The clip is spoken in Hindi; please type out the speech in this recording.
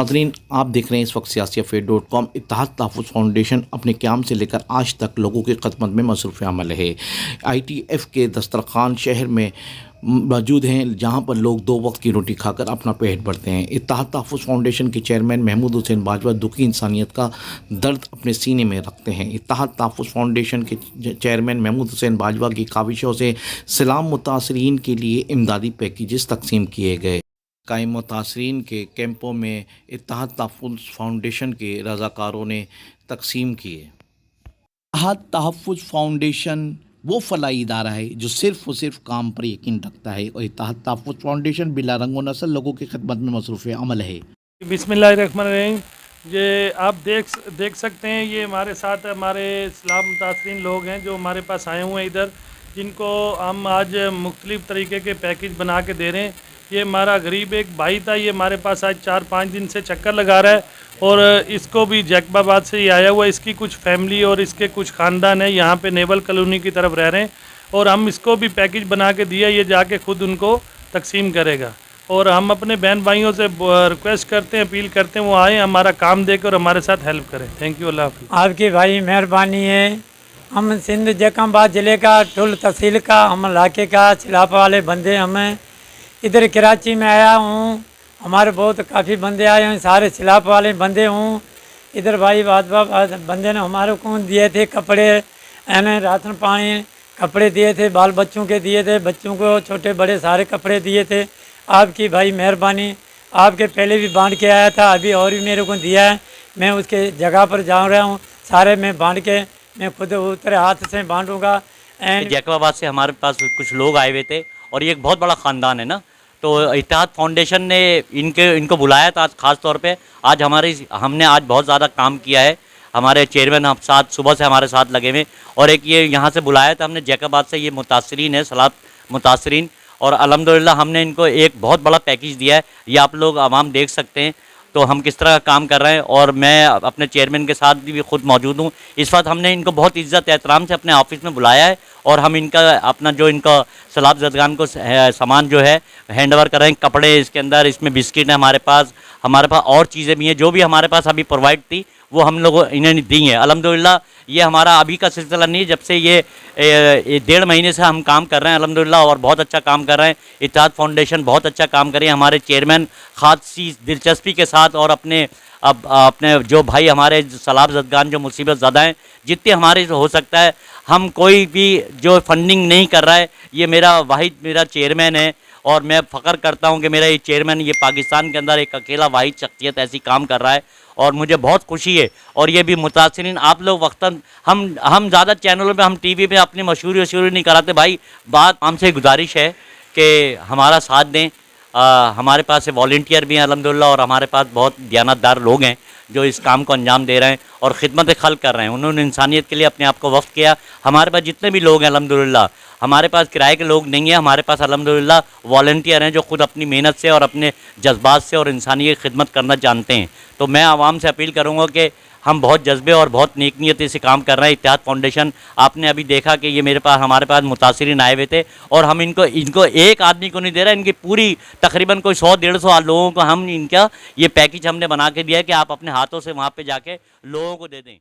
नाज़रीन, आप देख रहे हैं इस वक्त siyaasi-affair.com। इत्तेहाद तहफ़्फ़ुज़ फाउंडेशन अपने क़याम से लेकर आज तक लोगों की खिदमत में मसरूफ़ अमल है। ITF के दस्तरखान शहर में मौजूद हैं, जहां पर लोग दो वक्त की रोटी खाकर अपना पेट भरते हैं। इत्तेहाद तहफ़्फ़ुज़ फाउंडेशन के चेयरमैन महमूद हुसैन बाजवा दुखी इंसानियत का दर्द अपने सीने में रखते हैं। इत्तेहाद तहफ़्फ़ुज़ फाउंडेशन के चेयरमैन महमूद हुसैन बाजवा की काविशों से सैलाब मुतासरीन के लिए इमदादी पैकेजेस तकसीम किए गए। कायम मुतासरीन के कैंपों में इत्तेहाद तहफ़्फ़ुज़ फाउंडेशन के रज़ाकारों ने तकसीम किए। इत्तेहाद तहफ़्फ़ुज़ फाउंडेशन वो फलाही इदारा है जो सिर्फ़ और सिर्फ काम पर यकीन रखता है, और इत्तेहाद तहफ़्फ़ुज़ फाउंडेशन बिला रंग व नस्ल लोगों की खिदमत में मसरूफ़ अमल है। बिस्मिल्लाहिर्रहमानिर्रहीम। ये आप देख सकते हैं, ये हमारे साथ हमारे सैलाब मुतासरीन लोग हैं जो हमारे पास आए हुए हैं इधर, जिनको हम आज मुख्तलिफ़ तरीके के पैकेज बना के दे रहे हैं। ये हमारा गरीब एक भाई था, ये हमारे पास आज 4-5 दिन से चक्कर लगा रहा है, और इसको भी जैकबाबाद से ही आया हुआ है। इसकी कुछ फैमिली और इसके कुछ ख़ानदान है यहाँ पे नेवल कॉलोनी की तरफ रह रहे हैं, और हम इसको भी पैकेज बना के दिया, ये जाके ख़ुद उनको तकसीम करेगा। और हम अपने बहन भाइयों से रिक्वेस्ट करते हैं, अपील करते हैं, वो आएँ हमारा काम देकर और हमारे साथ हेल्प करें। थैंक यू, अल्लाह हाफ़िज़। आपकी भाई मेहरबानी है। हम सिंध जैकबाबाद ज़िले का ठुल तहसील का हम इलाके का सैलाब वाले बंदे, हमें इधर कराची में आया हूँ। हमारे बहुत काफ़ी बंदे आए हैं, सारे सैलाब वाले बंदे हूँ। इधर भाई बाजवा बंदे ने हमारे को दिए थे कपड़े, यानी राशन पानी कपड़े दिए थे, बाल बच्चों के दिए थे, बच्चों को छोटे बड़े सारे कपड़े दिए थे। आपकी भाई मेहरबानी, आपके पहले भी बांट के आया था, अभी और भी मेरे को दिया है। मैं उसके जगह पर जा रहा हूँ, सारे मैं बांट के मैं खुद उतरे हाथ से बांटूँगा। एंड जैकबाबाद से हमारे पास कुछ लोग आए हुए थे, और ये एक बहुत बड़ा ख़ानदान है ना, तो इत्तेहाद फाउंडेशन ने इनको बुलाया था आज ख़ास तौर पे। आज हमने आज बहुत ज़्यादा काम किया है। हमारे चेयरमैन हम साथ सुबह से हमारे साथ लगे हुए, और एक ये यहाँ से बुलाया था हमने जैकबाद से, ये मुतासरीन है सैलाब मुतासरीन, और अल्हम्दुलिल्लाह हमने इनको एक बहुत बड़ा पैकेज दिया है। ये आप लोग आवाम देख सकते हैं तो हम किस तरह का काम कर रहे हैं, और मैं अपने चेयरमैन के साथ भी खुद मौजूद हूँ। इस वक्त हमने इनको बहुत इज़्ज़त एहतराम से अपने ऑफिस में बुलाया है, और हम इनका अपना जो इनका सैलाब ज़दगान को सामान जो है हैंड ओवर कर रहे हैं। कपड़े इसके अंदर, इसमें बिस्किट है हमारे पास और चीज़ें भी हैं जो भी हमारे पास अभी प्रोवाइड थी वो हम लोग इन्हें दी हैं। अल्हम्दुलिल्लाह ये हमारा अभी का सिलसिला नहीं है, जब से ये 1.5 महीने से हम काम कर रहे हैं अल्हम्दुलिल्लाह, और बहुत अच्छा काम कर रहे हैं। इत्तेहाद फाउंडेशन बहुत अच्छा काम कर रही है। हमारे चेयरमैन खासी दिलचस्पी के साथ, और अपने जो भाई हमारे सैलाब ज़दगान जो मुसीबत ज़दा हैं, जितने हमारे हो सकता है, हम कोई भी जो फंडिंग नहीं कर रहा है, ये मेरा चेयरमैन है, और मैं फ़ख्र करता हूँ कि मेरा ये चेयरमैन ये पाकिस्तान के अंदर एक अकेला वाहिद शख्सियत ऐसी काम कर रहा है, और मुझे बहुत खुशी है। और ये भी मुतासरीन आप लोग वक्तन हम ज़्यादा चैनलों पे, हम टीवी पे अपनी मशहूरी नहीं कराते भाई, बात हमसे गुजारिश है कि हमारा साथ दें। हमारे पास वॉलंटियर भी हैं अल्हम्दुलिल्लाह, और हमारे पास बहुत दयानतदार लोग हैं जो इस काम को अंजाम दे रहे हैं और ख़िदमत खल्क़ कर रहे हैं। उन्होंने इंसानियत के लिए अपने आप को वक्फ किया। हमारे पास जितने भी लोग हैं अल्हम्दुलिल्लाह, हमारे पास किराए के लोग नहीं हैं, हमारे पास अल्हम्दुलिल्लाह वॉलंटियर हैं जो ख़ुद अपनी मेहनत से और अपने जज्बात से और इंसानी खिदमत करना जानते हैं। तो मैं आवाम से अपील करूँगा कि हम बहुत जज्बे और बहुत नेक नीयती से काम कर रहे हैं। इत्तेहाद फाउंडेशन आपने अभी देखा कि ये हमारे पास मुतासरीन आए हुए थे, और हम इनको एक आदमी को नहीं दे रहे, इनकी पूरी तकरीबन कोई 100-150 लोगों को हम इनका ये पैकेज हमने बना के दिया है कि आप अपने हाथों से वहाँ पे जाके लोगों को दे दें।